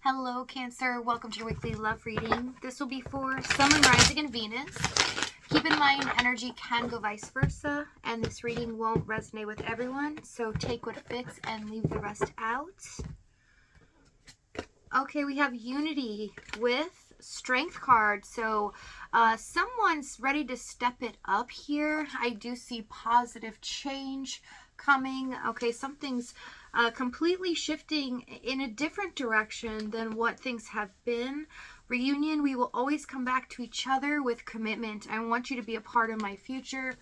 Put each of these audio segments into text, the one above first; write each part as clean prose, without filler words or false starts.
Hello, Cancer. Welcome to your weekly love reading. This will be for Sun, Moon, Rising, and Venus. Keep in mind, energy can go vice versa, and this reading won't resonate with everyone, so take what fits and leave the rest out. Okay, we have Unity with Strength card, so someone's ready to step it up here. I do see positive change coming. Okay, something's completely shifting in a different direction than what things have been. Reunion, we will always come back to each other with commitment. I want you to be a part of my future.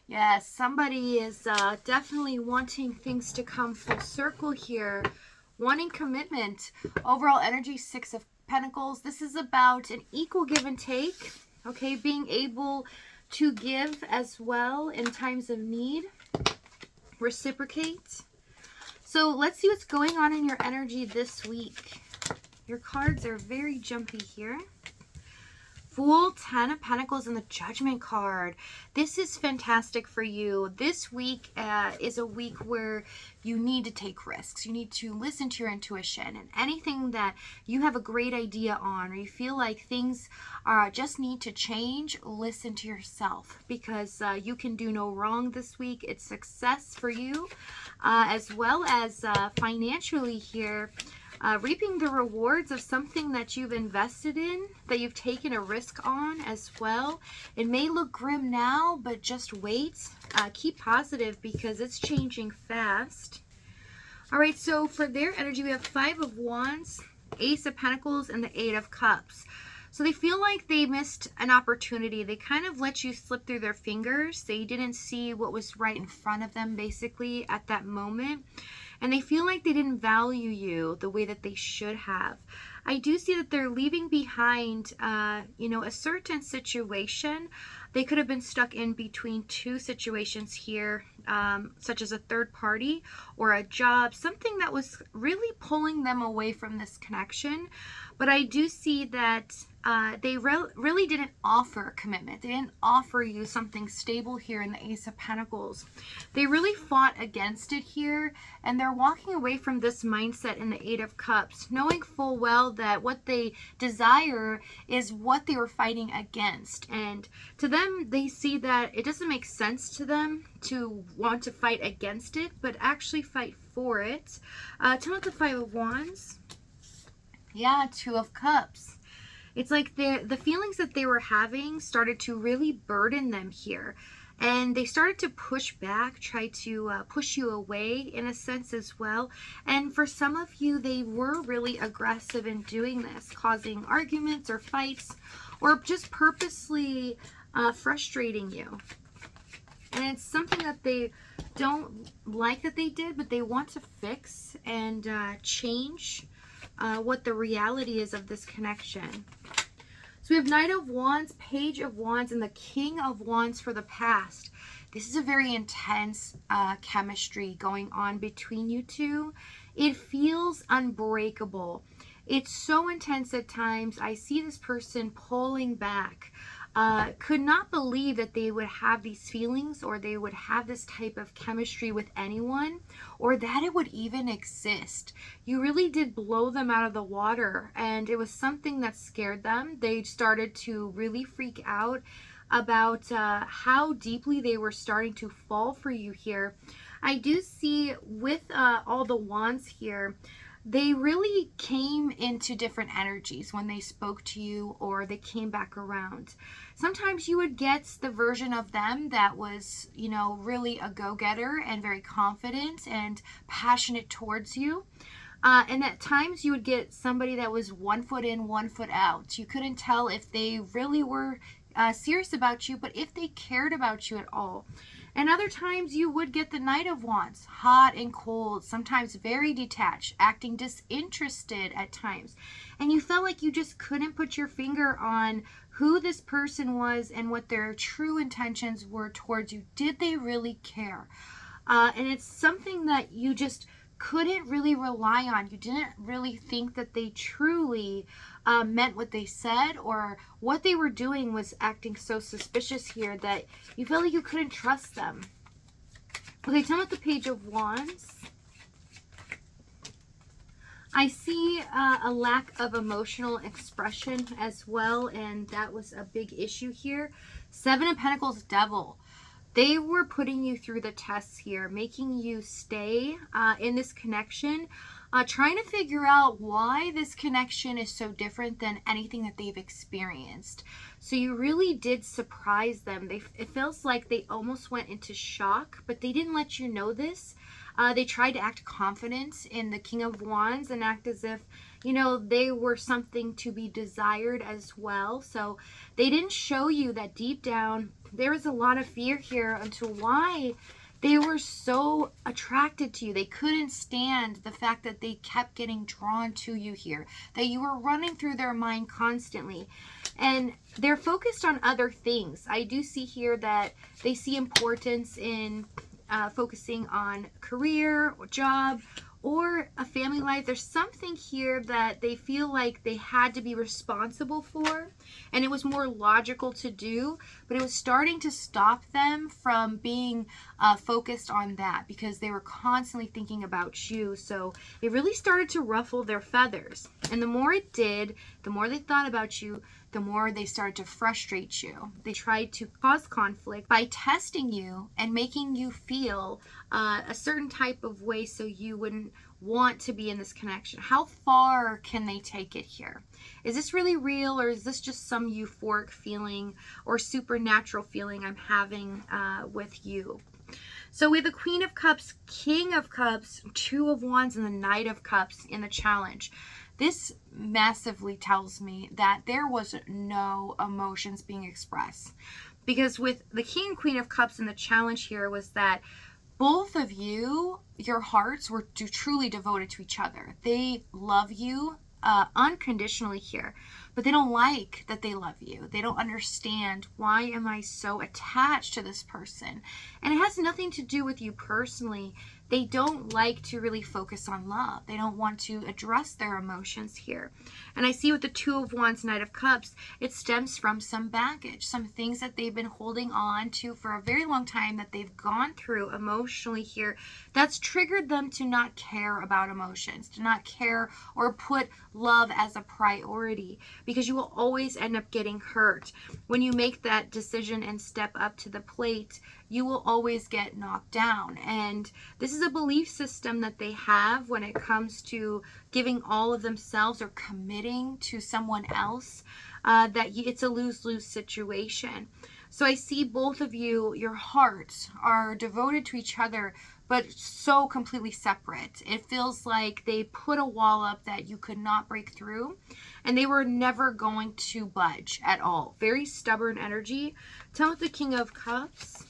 Yes, somebody is definitely wanting things to come full circle here. Wanting commitment. Overall energy, 6 of Pentacles. This is about an equal give and take. Okay, being able to give as well in times of need. Reciprocate. So let's see what's going on in your energy this week. Your cards are very jumpy here. Fool, 10 of Pentacles, and the Judgment card. This is fantastic for you. This week is a week where you need to take risks. You need to listen to your intuition, and anything that you have a great idea on or you feel like things just need to change, listen to yourself, because you can do no wrong this week. It's success for you, as well as financially here. Reaping the rewards of something that you've invested in, that you've taken a risk on as well. It may look grim now, but just wait. Keep positive because it's changing fast. All right, so for their energy, we have 5 of Wands, Ace of Pentacles, and the 8 of Cups. So they feel like they missed an opportunity. They kind of let you slip through their fingers. They didn't see what was right in front of them, basically, at that moment. And they feel like they didn't value you the way that they should have. I do see that they're leaving behind, a certain situation. They could have been stuck in between 2 situations here, such as a third party or a job, something that was really pulling them away from this connection. But I do see that they really didn't offer commitment. They didn't offer you something stable here in the Ace of Pentacles. They really fought against it here, and they're walking away from this mindset in the 8 of Cups, knowing full well that what they desire is what they were fighting against. And to them, they see that it doesn't make sense to them to want to fight against it, but actually fight for it. Tell me the 5 of Wands. Yeah, 2 of Cups. It's like the feelings that they were having started to really burden them here. And they started to push back, try to push you away in a sense as well. And for some of you, they were really aggressive in doing this, causing arguments or fights, or just purposely frustrating you. And it's something that they don't like that they did, but they want to fix and change what the reality is of this connection. So we have Knight of Wands, Page of Wands, and the King of Wands for the past. This is a very intense chemistry going on between you two. It feels unbreakable. It's so intense at times. I see this person pulling back. Could not believe that they would have these feelings, or they would have this type of chemistry with anyone, or that it would even exist. You really did blow them out of the water, and it was something that scared them. They started to really freak out about how deeply they were starting to fall for you here. I do see with all the wands here, they really came into different energies when they spoke to you, or they came back around. Sometimes you would get the version of them that was, really a go-getter and very confident and passionate towards you. And at times you would get somebody that was 1 foot in, 1 foot out. You couldn't tell if they really were serious about you, but if they cared about you at all. And other times you would get the Knight of Wands, hot and cold, sometimes very detached, acting disinterested at times. And you felt like you just couldn't put your finger on who this person was and what their true intentions were towards you. Did they really care? And it's something that you just couldn't really rely on. You didn't really think that they truly meant what they said, or what they were doing was acting so suspicious here that you felt like you couldn't trust them. Okay, tell me about the Page of Wands. I see a lack of emotional expression as well, and that was a big issue here. Seven of Pentacles, Devil. They were putting you through the tests here, making you stay in this connection, trying to figure out why this connection is so different than anything that they've experienced. So you really did surprise them. It feels like they almost went into shock, but they didn't let you know this. They tried to act confident in the King of Wands and act as if, you know, they were something to be desired as well. So they didn't show you that deep down there was a lot of fear here into why they were so attracted to you. They couldn't stand the fact that they kept getting drawn to you here, that you were running through their mind constantly. And they're focused on other things. I do see here that they see importance in focusing on career or job or a family life. There's something here that they feel like they had to be responsible for, and it was more logical to do, but it was starting to stop them from being focused on that because they were constantly thinking about you. So it really started to ruffle their feathers, and the more it did, the more they thought about you, the more they started to frustrate you. They tried to cause conflict by testing you and making you feel a certain type of way so you wouldn't want to be in this connection. How far can they take it here? Is this really real, or is this just some euphoric feeling or supernatural feeling I'm having with you? So we have the Queen of Cups, King of Cups, Two of Wands, and the Knight of Cups in the challenge. This massively tells me that there was no emotions being expressed. Because with the King and Queen of Cups in the challenge here was that both of you, your hearts were truly devoted to each other. They love you unconditionally here, but they don't like that they love you. They don't understand, why am I so attached to this person? And it has nothing to do with you personally. They don't like to really focus on love. They don't want to address their emotions here. And I see with the Two of Wands, Knight of Cups, it stems from some baggage, some things that they've been holding on to for a very long time that they've gone through emotionally here. That's triggered them to not care about emotions, to not care or put love as a priority, because you will always end up getting hurt. When you make that decision and step up to the plate, you will always get knocked down. And this is a belief system that they have when it comes to giving all of themselves or committing to someone else, that it's a lose-lose situation. So I see both of you, your hearts are devoted to each other, but so completely separate. It feels like they put a wall up that you could not break through, and they were never going to budge at all. Very stubborn energy. Tell me the King of Cups.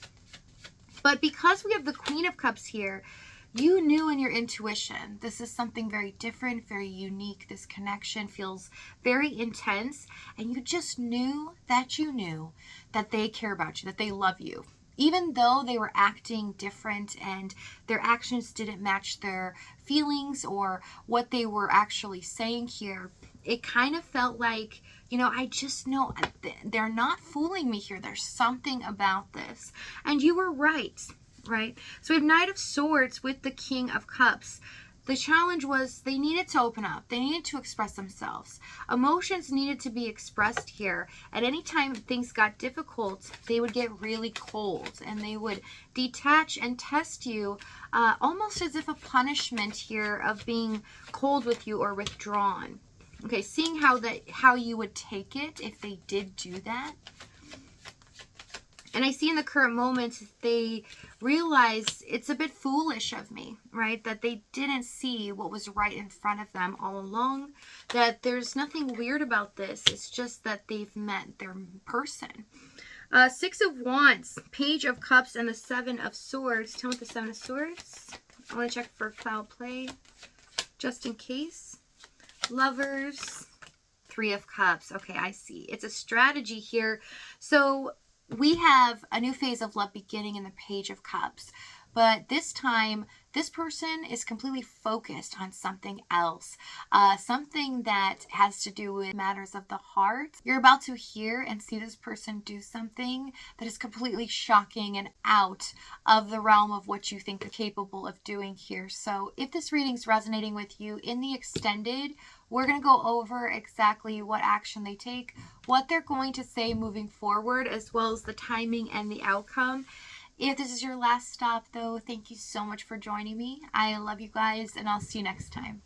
But because we have the Queen of Cups here, you knew in your intuition, this is something very different, very unique. This connection feels very intense, and you just knew that they care about you, that they love you. Even though they were acting different and their actions didn't match their feelings or what they were actually saying here, it kind of felt like, you know, I just know they're not fooling me here. There's something about this. And you were right, right? So we have Knight of Swords with the King of Cups. The challenge was they needed to open up. They needed to express themselves. Emotions needed to be expressed here. At any time things got difficult, they would get really cold and they would detach and test you, almost as if a punishment here of being cold with you or withdrawn. Okay, seeing how you would take it if they did do that. And I see in the current moment, they realize it's a bit foolish of me, right? That they didn't see what was right in front of them all along. That there's nothing weird about this. It's just that they've met their person. Six of Wands, Page of Cups, and the Seven of Swords. Tell me the Seven of Swords. I want to check for foul play, just in case. Lovers, Three of Cups. Okay, I see. It's a strategy here. So we have a new phase of love beginning in the Page of Cups. But this time, This person is completely focused on something else, something that has to do with matters of the heart. You're about to hear and see this person do something that is completely shocking and out of the realm of what you think they're capable of doing here. So if this reading's resonating with you, in the extended, we're going to go over exactly what action they take, what they're going to say moving forward, as well as the timing and the outcome. If this is your last stop, though, thank you so much for joining me. I love you guys, and I'll see you next time.